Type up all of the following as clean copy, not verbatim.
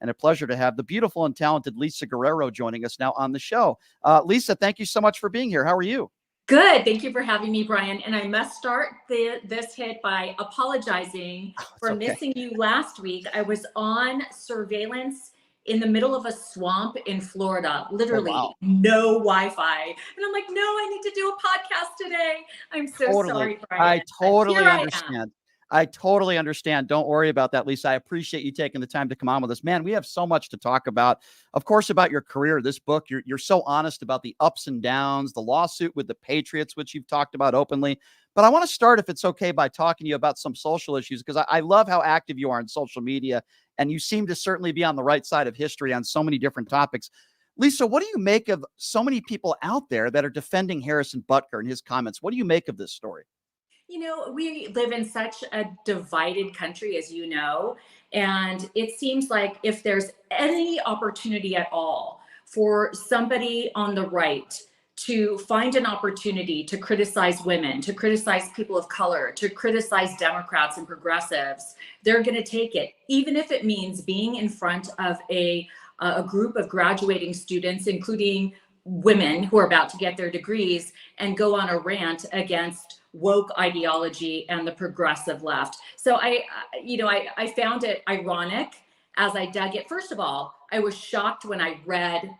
and a pleasure to have the beautiful and talented Lisa Guerrero joining us now on the show. Lisa, thank you so much for being here. How are you? Good. Thank you for having me, Brian. And I must start this hit by apologizing for missing you last week. I was on surveillance in the middle of a swamp in Florida, literally no Wi-Fi. And I'm like, no, I need to do a podcast today. I'm so sorry, Brian. I totally understand. I totally understand. Don't worry about that, Lisa. I appreciate you taking the time to come on with us. Man, we have so much to talk about. Of course, about your career, this book, you're so honest about the ups and downs, the lawsuit with the Patriots, which you've talked about openly. But I want to start, if it's okay, by talking to you about some social issues, because I love how active you are on social media, and you seem to certainly be on the right side of history on so many different topics. Lisa, what do you make of so many people out there that are defending Harrison Butker and his comments? What do you make of this story? You know, we live in such a divided country, as you know, and it seems like if there's any opportunity at all for somebody on the right to find an opportunity to criticize women, to criticize people of color, to criticize Democrats and progressives, they're going to take it, even if it means being in front of a group of graduating students, including women who are about to get their degrees, and go on a rant against woke ideology and the progressive left. So I found it ironic as I dug it. First of all, I was shocked when I read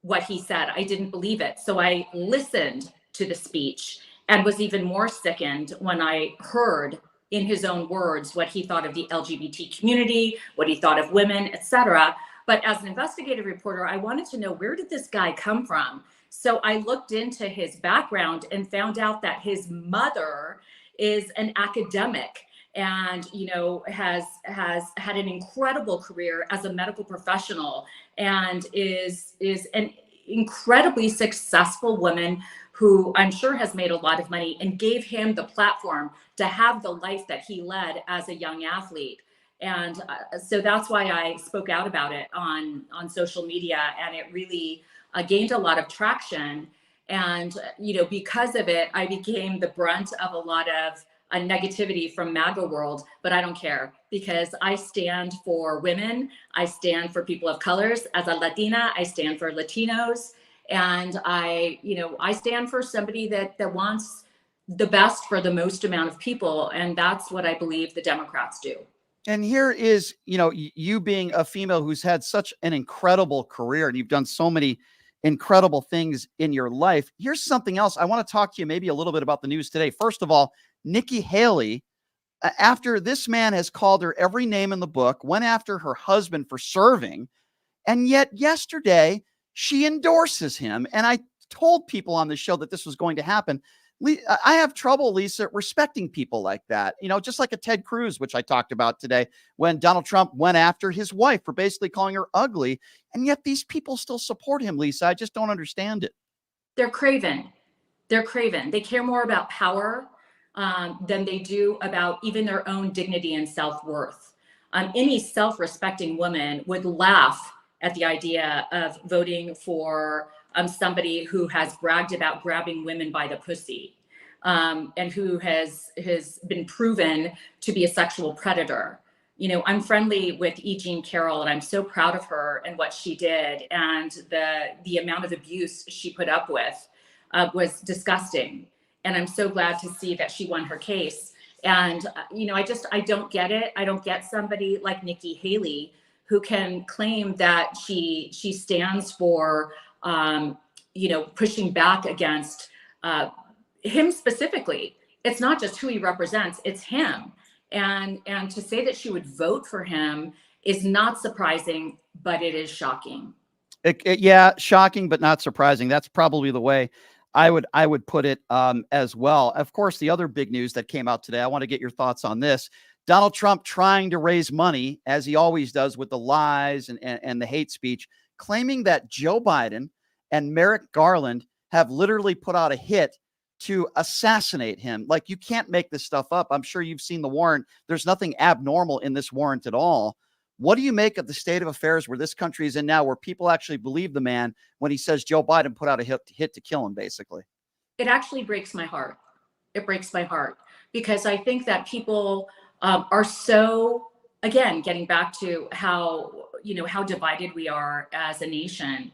what he said. I didn't believe it. So I listened to the speech and was even more sickened when I heard in his own words what he thought of the LGBT community, what he thought of women, etc. But as an investigative reporter, I wanted to know, where did this guy come from? So I looked into his background and found out that his mother is an academic and, you know, has had an incredible career as a medical professional and is an incredibly successful woman who I'm sure has made a lot of money and gave him the platform to have the life that he led as a young athlete. And so that's why I spoke out about it on social media, and it really gained a lot of traction. And, you know, because of it, I became the brunt of a lot of negativity from MAGA world, but I don't care, because I stand for women. I stand for people of colors. As a Latina, I stand for Latinos. And I stand for somebody that wants the best for the most amount of people. And that's what I believe the Democrats do. And here is, you know, you being a female who's had such an incredible career, and you've done so many incredible things in your life. Here's something else. I want to talk to you maybe a little bit about the news today. First of all, Nikki Haley, after this man has called her every name in the book, went after her husband for serving, and yet yesterday she endorses him. And I told people on the show that this was going to happen. I have trouble, Lisa, respecting people like that. You know, just like a Ted Cruz, which I talked about today, when Donald Trump went after his wife for basically calling her ugly. And yet these people still support him, Lisa. I just don't understand it. They're craven. They're craven. They care more about power than they do about even their own dignity and self-worth. Any self-respecting woman would laugh at the idea of voting for somebody who has bragged about grabbing women by the pussy and who has been proven to be a sexual predator. You know, I'm friendly with E. Jean Carroll, and I'm so proud of her and what she did. And the amount of abuse she put up with was disgusting. And I'm so glad to see that she won her case. And, you know, I don't get it. I don't get somebody like Nikki Haley who can claim that she stands for pushing back against him specifically. It's not just who he represents, it's him. And to say that she would vote for him is not surprising, but it is shocking. Yeah, shocking, but not surprising. That's probably the way I would put it as well. Of course, the other big news that came out today, I want to get your thoughts on this. Donald Trump trying to raise money, as he always does, with the lies and the hate speech, claiming that Joe Biden and Merrick Garland have literally put out a hit to assassinate him. Like, you can't make this stuff up. I'm sure you've seen the warrant. There's nothing abnormal in this warrant at all. What do you make of the state of affairs where this country is in now, where people actually believe the man when he says Joe Biden put out a hit to kill him, basically? It actually breaks my heart. It breaks my heart because I think that people are so again, getting back to how, how divided we are as a nation,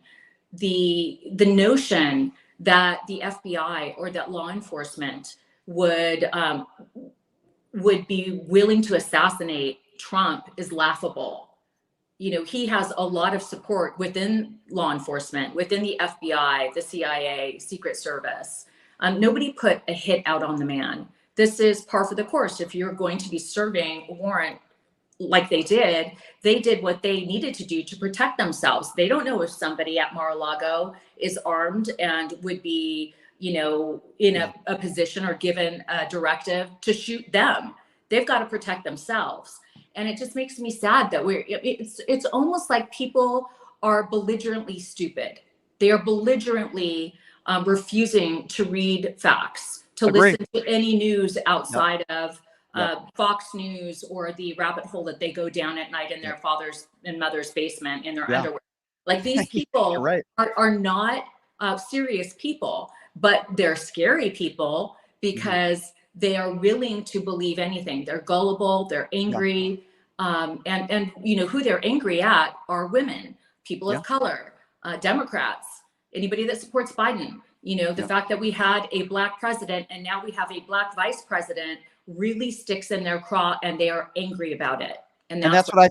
the notion that the FBI or that law enforcement would be willing to assassinate Trump is laughable. He has a lot of support within law enforcement, within the FBI, the CIA, Secret Service. Nobody put a hit out on the man. This is par for the course. If you're going to be serving a warrant like they did what they needed to do to protect themselves. They don't know if somebody at Mar-a-Lago is armed and would be, in a position or given a directive to shoot them. They've got to protect themselves. And it just makes me sad that it's almost like people are belligerently stupid. They are belligerently refusing to read facts, to Agree. listen to any news outside Yep. of Fox News or the rabbit hole that they go down at night in their father's and mother's basement in their underwear. Like these people right. are not serious people, but they're scary people because they are willing to believe anything. They're gullible, they're angry. And who they're angry at are women, people of color, Democrats, anybody that supports Biden. The fact that we had a Black president and now we have a Black vice president really sticks in their craw, and they are angry about it. And that's what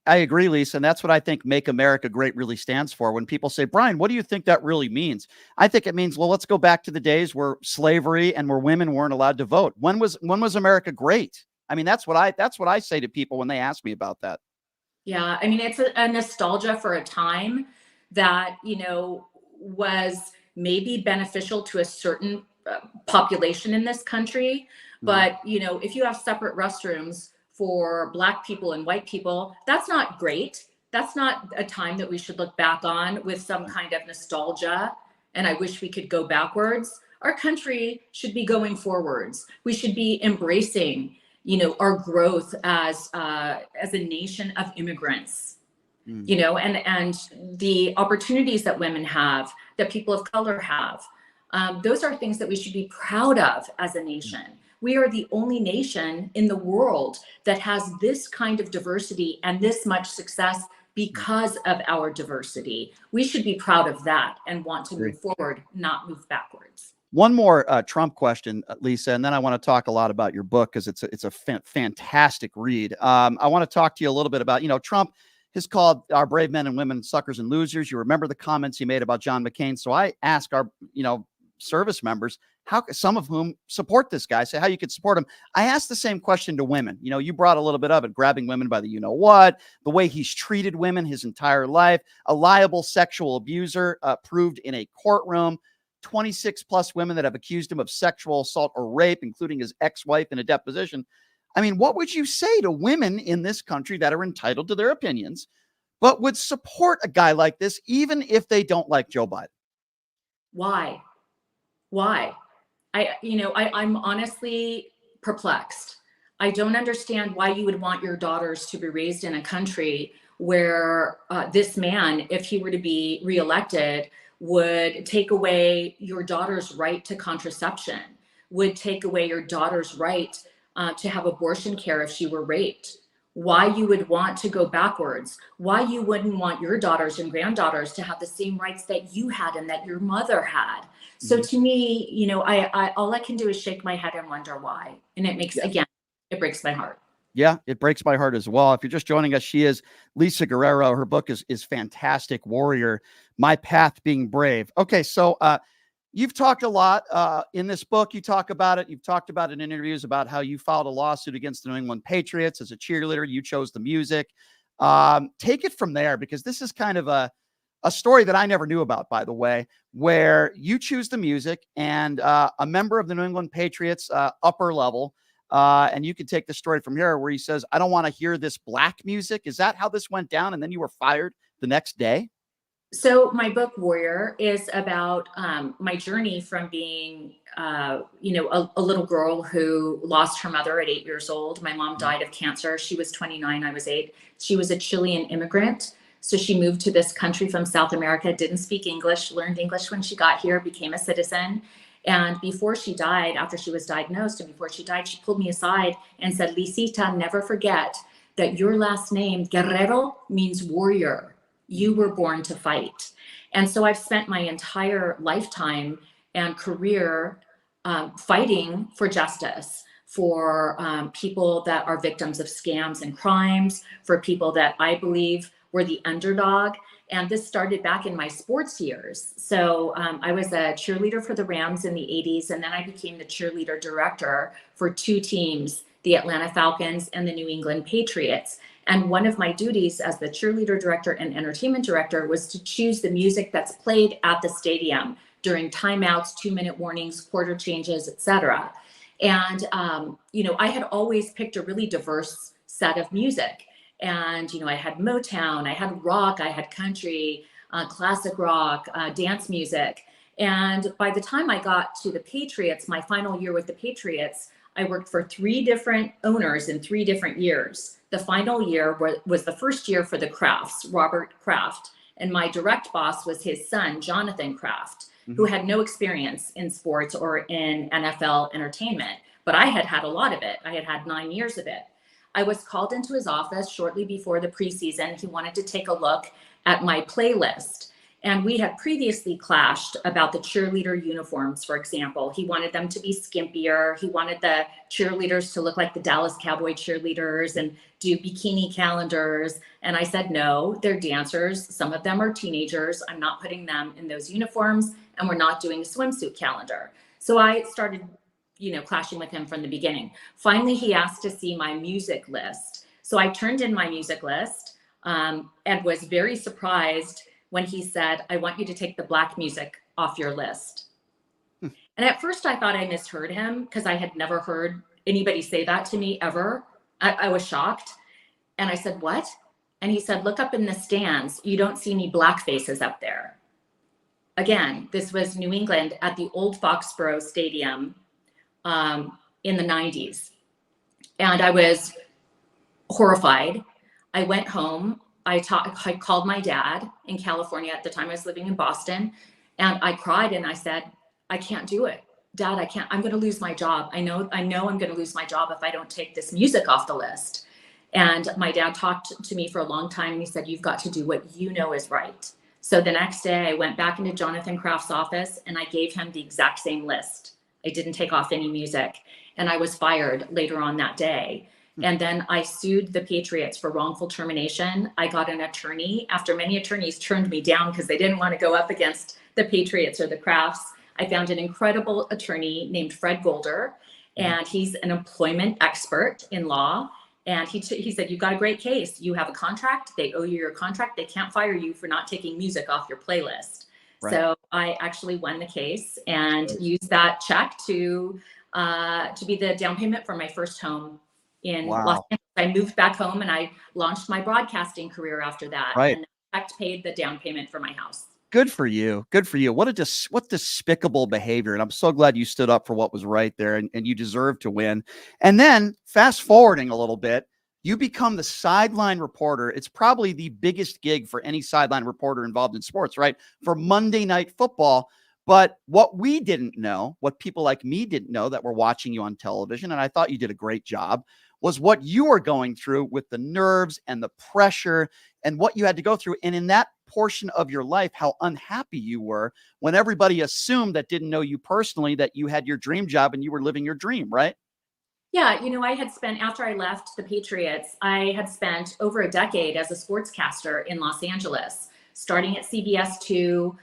I agree, Lisa. And that's what I think Make America Great really stands for. When people say, Brian, what do you think that really means? I think it means, well, let's go back to the days where slavery and where women weren't allowed to vote. When was America great? I mean, that's what I say to people when they ask me about that. Yeah. I mean, it's a nostalgia for a time that, was maybe beneficial to a certain population in this country. But, if you have separate restrooms for Black people and white people, that's not great. That's not a time that we should look back on with some kind of nostalgia. And I wish we could go backwards. Our country should be going forwards. We should be embracing, our growth as a nation of immigrants. And the opportunities that women have, that people of color have, those are things that we should be proud of as a nation. We are the only nation in the world that has this kind of diversity and this much success because of our diversity. We should be proud of that and want to move forward, not move backwards. One more Trump question, Lisa, and then I want to talk a lot about your book because it's a fantastic read. I want to talk to you a little bit about, Trump has called our brave men and women suckers and losers. You remember the comments he made about John McCain. So I ask our, service members, some of whom support this guy, say how you could support him. I asked the same question to women. You brought a little bit of it, grabbing women by the the way he's treated women his entire life, a liable sexual abuser proved in a courtroom, 26 plus women that have accused him of sexual assault or rape, including his ex-wife in a deposition. I mean, what would you say to women in this country that are entitled to their opinions, but would support a guy like this, even if they don't like Joe Biden? Why? I'm honestly perplexed. I don't understand why you would want your daughters to be raised in a country where this man, if he were to be reelected, would take away your daughter's right to contraception, would take away your daughter's right to have abortion care if she were raped. Why you would want to go backwards, why you wouldn't want your daughters and granddaughters to have the same rights that you had and that your mother had. So to me, I all I can do is shake my head and wonder why. And it makes, again, it breaks my heart. Yeah, it breaks my heart as well. If you're just joining us, she is Lisa Guerrero. Her book is fantastic. Warrior, My Path Being Brave. Okay, so you've talked a lot in this book. You talk about it. You've talked about it in interviews about how you filed a lawsuit against the New England Patriots as a cheerleader. You chose the music. Take it from there, because this is kind of a story that I never knew about, by the way, where you choose the music and a member of the New England Patriots upper level, and you can take the story from here, where he says, I don't want to hear this black music. Is that how this went down? And then you were fired the next day? So my book Warrior is about my journey from being, a little girl who lost her mother at 8 years old. My mom died of cancer. She was 29, I was 8. She was a Chilean immigrant. So she moved to this country from South America, didn't speak English, learned English when she got here, became a citizen. And before she died, after she was diagnosed and before she died, she pulled me aside and said, Lisita, never forget that your last name, Guerrero, means warrior. You were born to fight. And so I've spent my entire lifetime and career fighting for justice, for people that are victims of scams and crimes, for people that I believe were the underdog. And this started back in my sports years. So I was a cheerleader for the Rams in the 80s, and then I became the cheerleader director for two teams, the Atlanta Falcons and the New England Patriots. And one of my duties as the cheerleader director and entertainment director was to choose the music that's played at the stadium during timeouts, 2-minute warnings, quarter changes, etc. And, I had always picked a really diverse set of music. And, I had Motown, I had rock, I had country, classic rock, dance music. And by the time I got to the Patriots, my final year with the Patriots, I worked for 3 different owners in 3 different years. The final year was the first year for the Crafts, Robert Kraft. And my direct boss was his son, Jonathan Kraft, who had no experience in sports or in NFL entertainment. But I had had a lot of it. I had had 9 years of it. I was called into his office shortly before the preseason. He wanted to take a look at my playlist. And we had previously clashed about the cheerleader uniforms, for example. He wanted them to be skimpier. He wanted the cheerleaders to look like the Dallas Cowboy cheerleaders and do bikini calendars. And I said, no, they're dancers. Some of them are teenagers. I'm not putting them in those uniforms, and we're not doing a swimsuit calendar. So I started clashing with him from the beginning. Finally, he asked to see my music list. So I turned in my music list and was very surprised when he said, I want you to take the Black music off your list. And at first I thought I misheard him because I had never heard anybody say that to me ever. I was shocked. And I said, what? And he said, look up in the stands. You don't see any Black faces up there. Again, this was New England at the old Foxborough Stadium in the 90s. And I was horrified. I went home. I called my dad in California. At the time I was living in Boston, and I cried and I said, I can't do it. Dad, I can't. I'm going to lose my job. I know I'm going to lose my job if I don't take this music off the list. And my dad talked to me for a long time, and he said, you've got to do what you know is right. So the next day I went back into Jonathan Kraft's office and I gave him the exact same list. I didn't take off any music, and I was fired later on that day. And then I sued the Patriots for wrongful termination. I got an attorney after many attorneys turned me down because they didn't want to go up against the Patriots or the Crafts. I found an incredible attorney named Fred Golder, and he's an employment expert in law. And he said, you've got a great case. You have a contract. They owe you your contract. They can't fire you for not taking music off your playlist. Right. So I actually won the case and used that check to be the down payment for my first home in Los Angeles. I moved back home and I launched my broadcasting career after that. Right. And the check paid the down payment for my house. Good for you. Good for you. What despicable behavior. And I'm so glad you stood up for what was right there, and you deserve to win. And then fast forwarding a little bit, you become the sideline reporter. It's probably the biggest gig for any sideline reporter involved in sports, right? For Monday Night Football. But what we didn't know, what people like me didn't know that were watching you on television, and I thought you did a great job, was what you were going through with the nerves and the pressure and what you had to go through. And in that portion of your life, how unhappy you were when everybody assumed that didn't know you personally, that you had your dream job and you were living your dream, right? Yeah, I had spent, after I left the Patriots, I had spent over a decade as a sportscaster in Los Angeles, starting at CBS 2,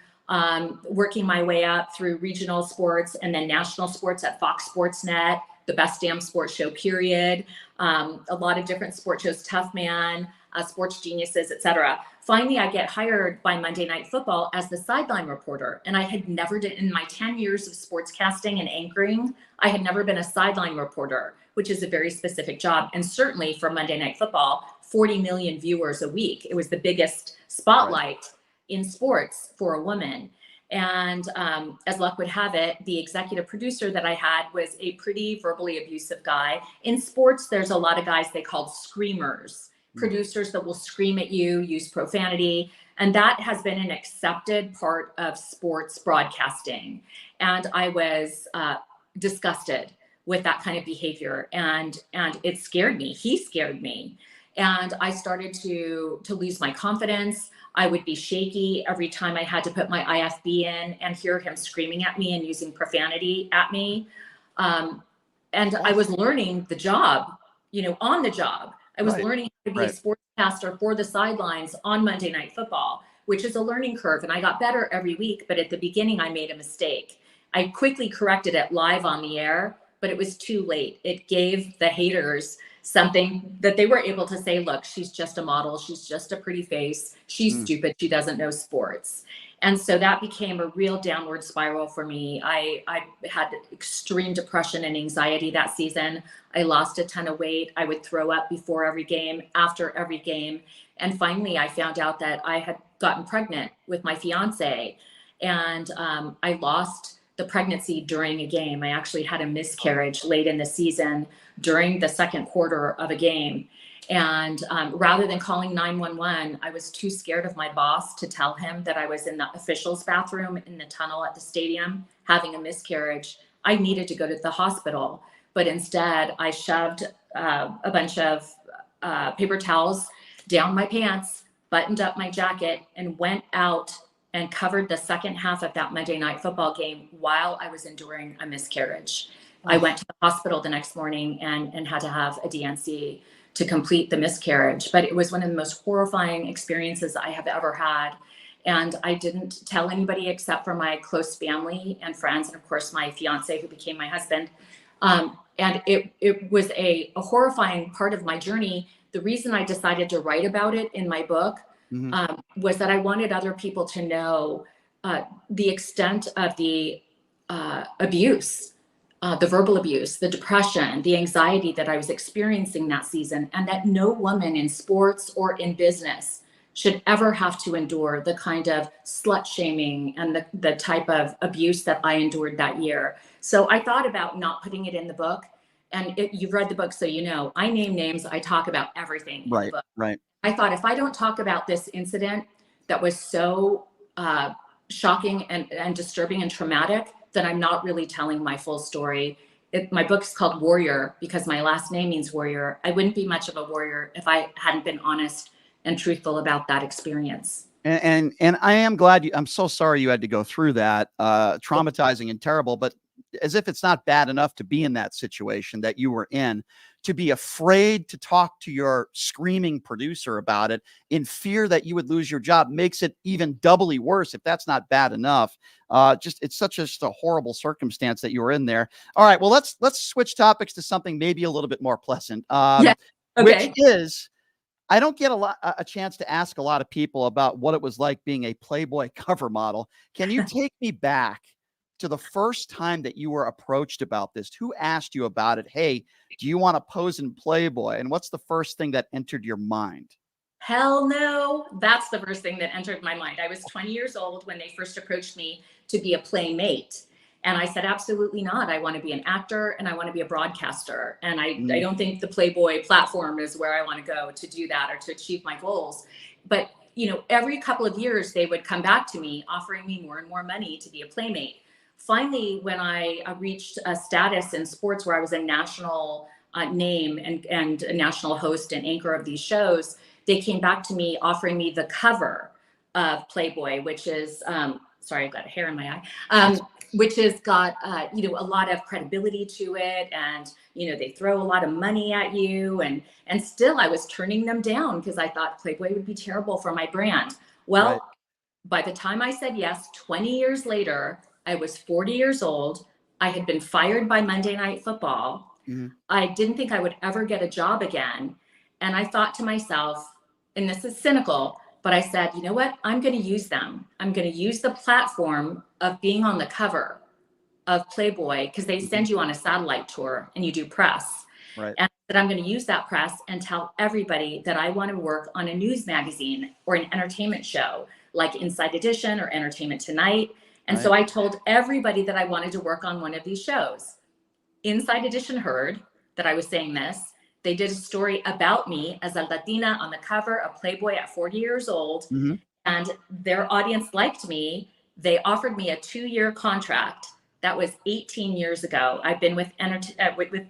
working my way up through regional sports and then national sports at Fox Sports Net, the best damn sports show, period. A lot of different sports shows, Tough Man, Sports Geniuses, etc. Finally, I get hired by Monday Night Football as the sideline reporter. And I had never done, in my 10 years of sportscasting and anchoring, I had never been a sideline reporter, which is a very specific job. And certainly for Monday Night Football, 40 million viewers a week. It was the biggest spotlight in sports for a woman. And as luck would have it, the executive producer that I had was a pretty verbally abusive guy. In sports, there's a lot of guys they called screamers, producers that will scream at you, use profanity. And that has been an accepted part of sports broadcasting. And I was disgusted with that kind of behavior. And it scared me. He scared me. And I started to lose my confidence. I would be shaky every time I had to put my IFB in and hear him screaming at me and using profanity at me. And I was learning the job, on the job. I was learning how to be a sportscaster for the sidelines on Monday Night Football, which is a learning curve. And I got better every week. But at the beginning, I made a mistake. I quickly corrected it live on the air, but it was too late. It gave the haters something that they were able to say, look, she's just a model. She's just a pretty face. She's stupid. She doesn't know sports. And so that became a real downward spiral for me. I had extreme depression and anxiety that season. I lost a ton of weight. I would throw up before every game, after every game. And finally, I found out that I had gotten pregnant with my fiance. And I lost the pregnancy during a game. I actually had a miscarriage late in the season during the second quarter of a game. And rather than calling 911, I was too scared of my boss to tell him that I was in the officials' bathroom in the tunnel at the stadium having a miscarriage. I needed to go to the hospital, but instead I shoved a bunch of paper towels down my pants, buttoned up my jacket, and went out and covered the second half of that Monday Night Football game while I was enduring a miscarriage. I went to the hospital the next morning and had to have a DNC to complete the miscarriage. But it was one of the most horrifying experiences I have ever had. And I didn't tell anybody except for my close family and friends, and of course my fiance, who became my husband. And it was a horrifying part of my journey. The reason I decided to write about it in my book was that I wanted other people to know the extent of the abuse, the verbal abuse, the depression, the anxiety that I was experiencing that season, and that no woman in sports or in business should ever have to endure the kind of slut shaming and the type of abuse that I endured that year. So I thought about not putting it in the book. And you've read the book, so you know, I name names, I talk about everything in the book. Right. I thought if I don't talk about this incident that was so shocking and disturbing and traumatic, then I'm not really telling my full story. My book's called Warrior because my last name means warrior. I wouldn't be much of a warrior if I hadn't been honest and truthful about that experience. And I am glad I'm so sorry you had to go through that, traumatizing and terrible, but as if it's not bad enough to be in that situation that you were in, to be afraid to talk to your screaming producer about it in fear that you would lose your job makes it even doubly worse if that's not bad enough. It's such a horrible circumstance that you were in there. All right, well, let's switch topics to something maybe a little bit more pleasant, Okay. which is, I don't get a chance to ask a lot of people about what it was like being a Playboy cover model. Can you take me back to the first time that you were approached about this? Who asked you about it? Hey, do you want to pose in Playboy? And what's the first thing that entered your mind? Hell no. That's the first thing that entered my mind. I was 20 years old when they first approached me to be a playmate. And I said, absolutely not. I want to be an actor and I want to be a broadcaster. And I don't think the Playboy platform is where I want to go to do that or to achieve my goals. But, every couple of years, they would come back to me offering me more and more money to be a playmate. Finally, when I reached a status in sports where I was a national name and a national host and anchor of these shows, they came back to me offering me the cover of Playboy, which is, sorry, I've got a hair in my eye, which has got, a lot of credibility to it. And, they throw a lot of money at you. And still I was turning them down because I thought Playboy would be terrible for my brand. Well, by the time I said yes, 20 years later, I was 40 years old. I had been fired by Monday Night Football. I didn't think I would ever get a job again. And I thought to myself, and this is cynical, but I said, you know what? I'm going to use them. I'm going to use the platform of being on the cover of Playboy because they send you on a satellite tour and you do press. Right. And that I'm going to use that press and tell everybody that I want to work on a news magazine or an entertainment show like Inside Edition or Entertainment Tonight. And so I told everybody that I wanted to work on one of these shows. Inside Edition heard that I was saying this. They did a story about me as a Latina on the cover of Playboy at 40 years old. And their audience liked me. They offered me a 2-year contract. That was 18 years ago. I've been with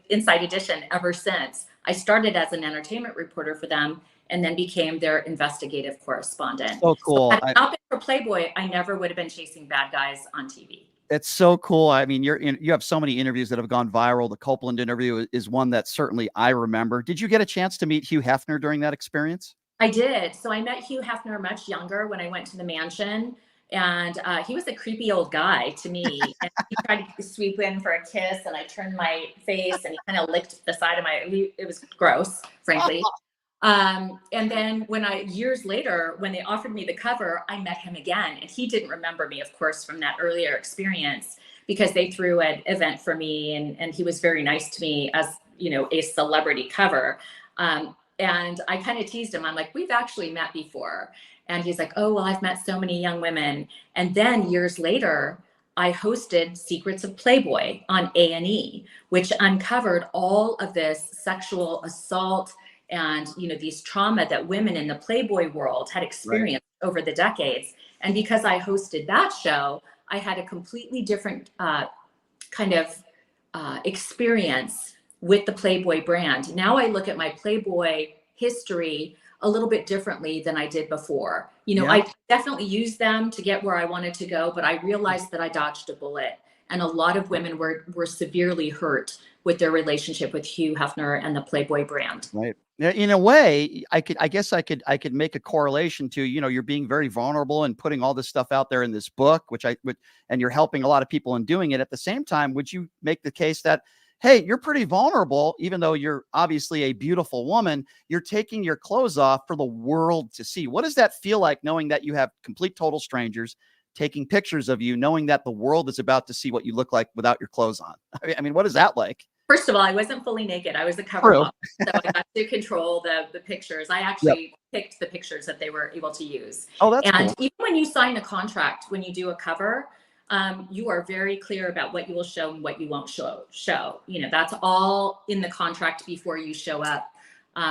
Inside Edition ever since. I started as an entertainment reporter for them and then became their investigative correspondent. So So cool. had it not been for Playboy, I never would have been chasing bad guys on TV. It's so cool. I mean, you have so many interviews that have gone viral. The Copeland interview is one that certainly I remember. Did you get a chance to meet Hugh Hefner during that experience? I did. So I met Hugh Hefner much younger when I went to the mansion. And he was a creepy old guy to me. And he tried to sweep in for a kiss, and I turned my face, and he kind of licked the side of it was gross, frankly. And then years later, when they offered me the cover, I met him again. And he didn't remember me, of course, from that earlier experience, because they threw an event for me, and he was very nice to me as, a celebrity cover. And I kind of teased him. I'm like, we've actually met before. And he's like, oh, well, I've met so many young women. And then years later, I hosted Secrets of Playboy on A&E, which uncovered all of this sexual assault and, these trauma that women in the Playboy world had experienced over the decades. And because I hosted that show, I had a completely different kind of experience with the Playboy brand. Now I look at my Playboy history a little bit differently than I did before. I definitely used them to get where I wanted to go, but I realized that I dodged a bullet. And a lot of women were severely hurt with their relationship with Hugh Hefner and the Playboy brand. Right. Yeah, in a way, I guess I could make a correlation to, you're being very vulnerable and putting all this stuff out there in this book, which I would, and you're helping a lot of people in doing it. At the same time, would you make the case that, hey, you're pretty vulnerable, even though you're obviously a beautiful woman, you're taking your clothes off for the world to see? What does that feel like, knowing that you have complete total strangers taking pictures of you, knowing that the world is about to see what you look like without your clothes on? I mean, what is that like? First of all, I wasn't fully naked. I was a cover model, so I got to control the pictures. I actually picked the pictures that they were able to use. Oh, that's and cool. Even when you sign a contract, when you do a cover, you are very clear about what you will show and what you won't show. That's all in the contract before you show up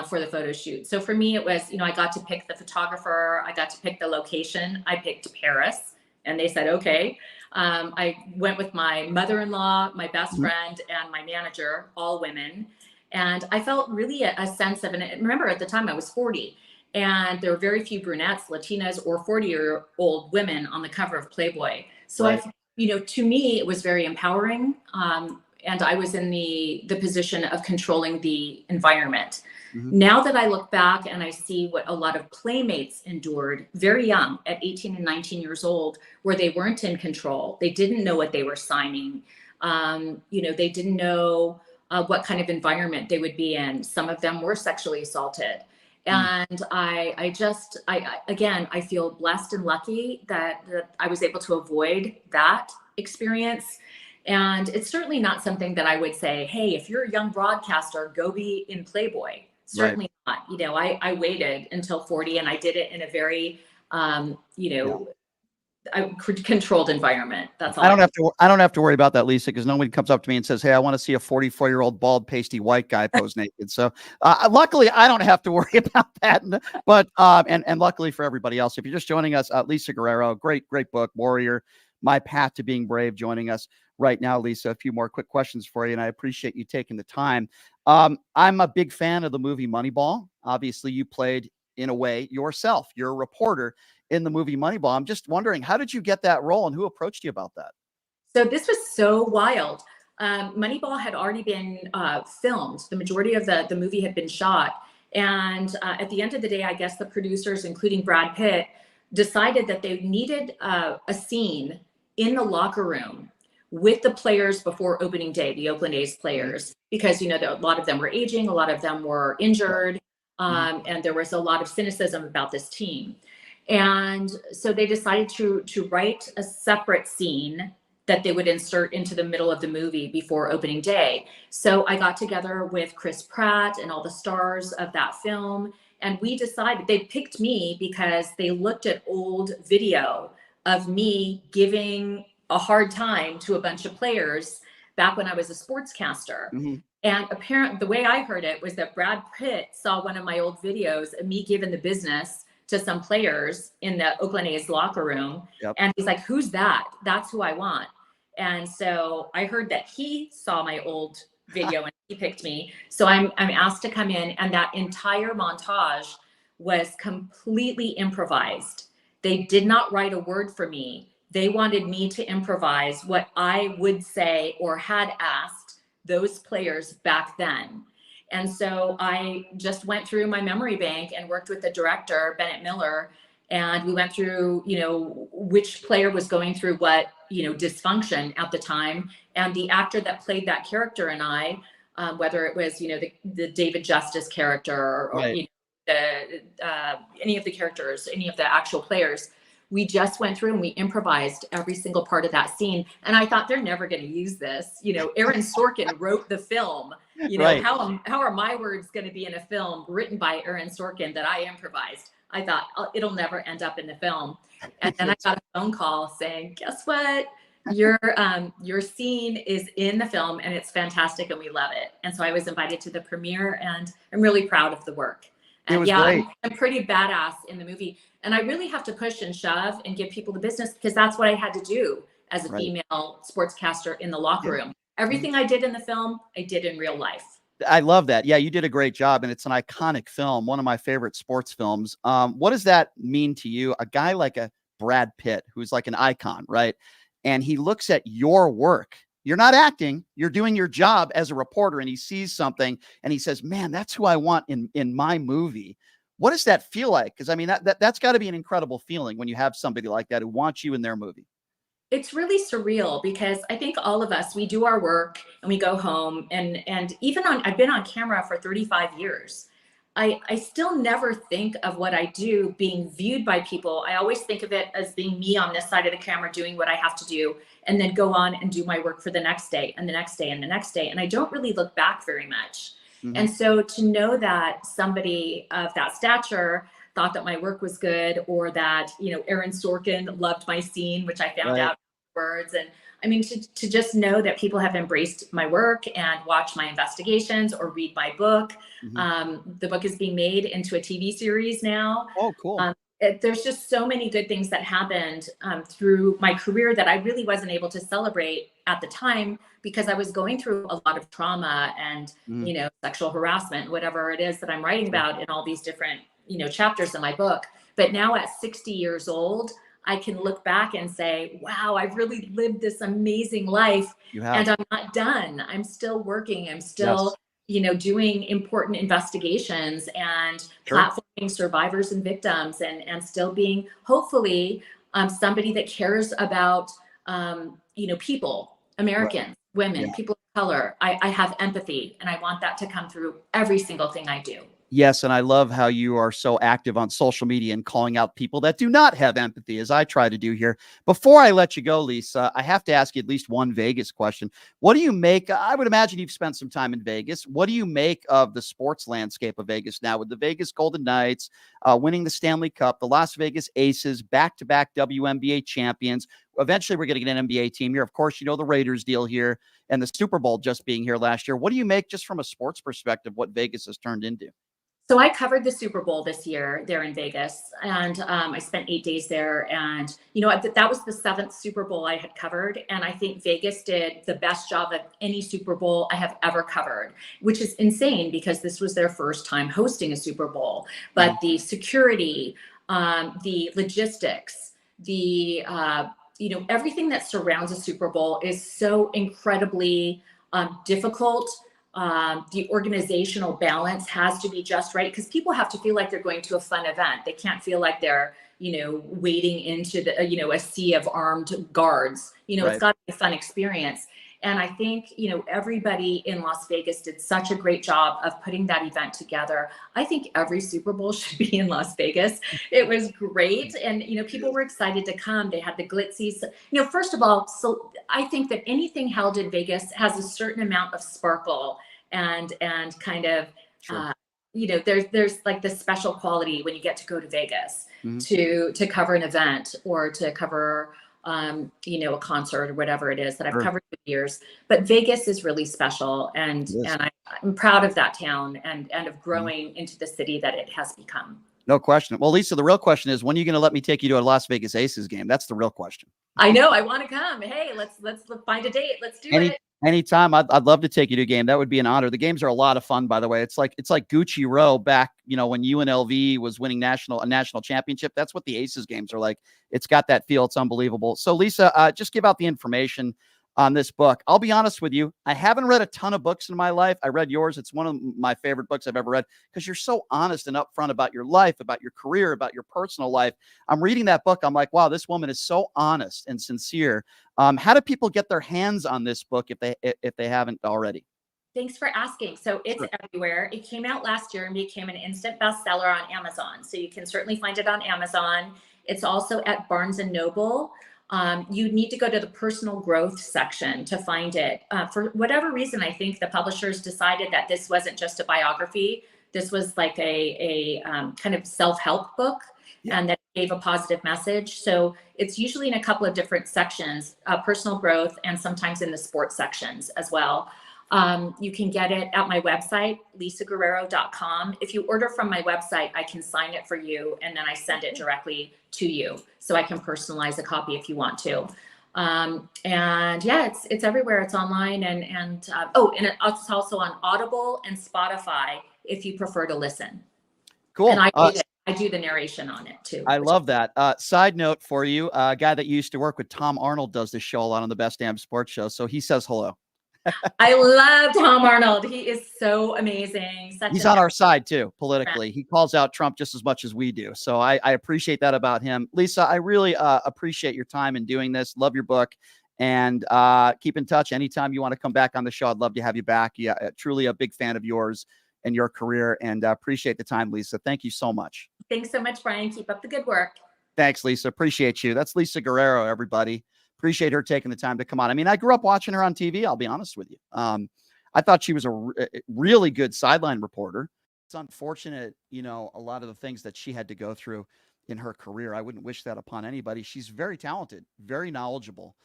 for the photo shoot. So for me, it was, I got to pick the photographer. I got to pick the location. I picked Paris, and they said, okay. I went with my mother-in-law, my best friend, and my manager, all women. And I felt really a sense of, and remember at the time I was 40, and there were very few brunettes, Latinas, or 40-year-old women on the cover of Playboy. So to me, it was very empowering. And I was in the position of controlling the environment. Now that I look back and I see what a lot of playmates endured very young, at 18 and 19 years old, where they weren't in control. They didn't know what they were signing. They didn't know what kind of environment they would be in. Some of them were sexually assaulted. And I feel blessed and lucky that I was able to avoid that experience. And it's certainly not something that I would say, hey, if you're a young broadcaster, go be in Playboy. Certainly not. I waited until 40, and I did it in a very, controlled environment. That's all. I don't have to worry about that, Lisa, because nobody comes up to me and says, hey, I want to see a 44-year-old bald, pasty white guy pose naked. So luckily, I don't have to worry about that. But and luckily for everybody else, if you're just joining us, Lisa Guerrero, great book, Warrior, My Path to Being Brave, joining us right now. Lisa, a few more quick questions for you, and I appreciate you taking the time. I'm a big fan of the movie Moneyball. Obviously, you played, in a way, yourself. You're a reporter in the movie Moneyball. I'm just wondering, how did you get that role, and who approached you about that? So this was so wild. Moneyball had already been filmed. The majority of the movie had been shot. And at the end of the day, I guess the producers, including Brad Pitt, decided that they needed a scene in the locker room with the players before opening day, the Oakland A's players, because, a lot of them were aging, a lot of them were injured, and there was a lot of cynicism about this team. And so they decided to write a separate scene that they would insert into the middle of the movie before opening day. So I got together with Chris Pratt and all the stars of that film, and we decided, they picked me because they looked at old video of me giving a hard time to a bunch of players back when I was a sportscaster. And apparently, the way I heard it was that Brad Pitt saw one of my old videos of me giving the business to some players in the Oakland A's locker room. And he's like, who's that? That's who I want. And so I heard that he saw my old video and he picked me. So I'm asked to come in, and that entire montage was completely improvised. They did not write a word for me. They wanted me to improvise what I would say or had asked those players back then. And so I just went through my memory bank and worked with the director, Bennett Miller, and we went through, which player was going through what, dysfunction at the time. And the actor that played that character and I, whether it was, the David Justice character or Right. any of the characters, any of the actual players, we just went through and we improvised every single part of that scene. And I thought, they're never going to use this. Aaron Sorkin wrote the film. Right. How are my words going to be in a film written by Aaron Sorkin that I improvised? I thought, it'll never end up in the film. And then I got a phone call saying, guess what? Your scene is in the film and it's fantastic and we love it. And so I was invited to the premiere and I'm really proud of the work. It was yeah, great. I'm pretty badass in the movie. And I really have to push and shove and give people the business because that's what I had to do as a female sportscaster in the locker room. Everything I did in the film, I did in real life. I love that. Yeah, you did a great job, and it's an iconic film, one of my favorite sports films. What does that mean to you? A guy like a Brad Pitt, who's like an icon, right? And he looks at your work. You're not acting, you're doing your job as a reporter, and he sees something and he says, man, that's who I want in my movie. What does that feel like? Because I mean, that's got to be an incredible feeling when you have somebody like that who wants you in their movie. It's really surreal because I think all of us, we do our work and we go home and even I've been on camera for 35 years. I still never think of what I do being viewed by people. I always think of it as being me on this side of the camera doing what I have to do and then go on and do my work for the next day and the next day and the next day. And I don't really look back very much. And so to know that somebody of that stature thought that my work was good, or that, Aaron Sorkin loved my scene, which I found out afterwards. And I mean, to just know that people have embraced my work and watch my investigations or read my book. The book is being made into a TV series now. Oh, cool. There's just so many good things that happened through my career that I really wasn't able to celebrate at the time because I was going through a lot of trauma and, sexual harassment, whatever it is that I'm writing about in all these different, chapters in my book. But now at 60 years old, I can look back and say, wow, I've really lived this amazing life and I'm not done. I'm still working. I'm still, doing important investigations and platforming survivors and victims and still being hopefully somebody that cares about, people, Americans, women, people of color. I have empathy and I want that to come through every single thing I do. Yes, and I love how you are so active on social media and calling out people that do not have empathy, as I try to do here. Before I let you go, Lisa, I have to ask you at least one Vegas question. What do you make? I would imagine you've spent some time in Vegas. What do you make of the sports landscape of Vegas now with the Vegas Golden Knights winning the Stanley Cup, the Las Vegas Aces, back-to-back WNBA champions? Eventually, we're going to get an NBA team here. Of course, the Raiders deal here and the Super Bowl just being here last year. What do you make just from a sports perspective, what Vegas has turned into? So I covered the Super Bowl this year there in Vegas, and I spent 8 days there. And, that was the 7th Super Bowl I had covered. And I think Vegas did the best job of any Super Bowl I have ever covered, which is insane because this was their first time hosting a Super Bowl. But the security, the logistics, the, everything that surrounds a Super Bowl is so incredibly difficult. The organizational balance has to be just right because people have to feel like they're going to a fun event. They can't feel like they're, wading into the, a sea of armed guards. It's got to be a fun experience. And I think, everybody in Las Vegas did such a great job of putting that event together. I think every Super Bowl should be in Las Vegas. It was great. And, people were excited to come. They had the glitzies. First of all, so I think that anything held in Vegas has a certain amount of sparkle and kind of, there's like this special quality when you get to go to Vegas to cover an event or to cover a concert or whatever it is that I've covered for years. But Vegas is really special. And I'm proud of that town and of growing into the city that it has become. No question. Well, Lisa, the real question is, when are you going to let me take you to a Las Vegas Aces game? That's the real question. I know. I want to come. Hey, let's find a date. Let's do it. Anytime. I'd love to take you to a game. That would be an honor. The games are a lot of fun, by the way. It's like Gucci Row back, when UNLV was winning a national championship. That's what the Aces games are like. It's got that feel. It's unbelievable. So Lisa, just give out the information on this book. I'll be honest with you. I haven't read a ton of books in my life. I read yours. It's one of my favorite books I've ever read because you're so honest and upfront about your life, about your career, about your personal life. I'm reading that book. I'm like, wow, this woman is so honest and sincere. How do people get their hands on this book if they haven't already? Thanks for asking. So it's Sure. everywhere. It came out last year and became an instant bestseller on Amazon. So you can certainly find it on Amazon. It's also at Barnes and Noble. You need to go to the personal growth section to find it. For whatever reason, I think the publishers decided that this wasn't just a biography. This was like a kind of self-help book, Yeah. and that gave a positive message. So it's usually in a couple of different sections, personal growth, and sometimes in the sports sections as well. You can get it at my website, lisaguerrero.com. If you order from my website, I can sign it for you, and then I send it directly to you. So I can personalize a copy if you want to. And yeah, it's everywhere. It's online, and it's also on Audible and Spotify if you prefer to listen. Cool. And I do the narration on it too. I love that. Side note for you, a guy that used to work with Tom Arnold does this show a lot on the Best Damn Sports Show. So he says hello. I love Tom Arnold. He is so amazing. He's on our side too, politically. He calls out Trump just as much as we do. So I appreciate that about him. Lisa, I really appreciate your time in doing this. Love your book, and keep in touch. Anytime you want to come back on the show, I'd love to have you back. Yeah, truly a big fan of yours and your career, and appreciate the time, Lisa. Thank you so much. Thanks so much, Brian. Keep up the good work. Thanks, Lisa. Appreciate you. That's Lisa Guerrero, everybody. Appreciate her taking the time to come on. I mean, I grew up watching her on TV. I'll be honest with you. I thought she was a really good sideline reporter. It's unfortunate, a lot of the things that she had to go through in her career. I wouldn't wish that upon anybody. She's very talented, very knowledgeable.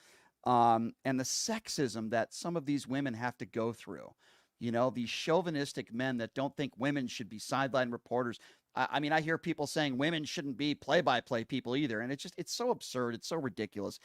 And the sexism that some of these women have to go through, these chauvinistic men that don't think women should be sideline reporters. I mean, I hear people saying women shouldn't be play-by-play people either. And it's so absurd. It's so ridiculous.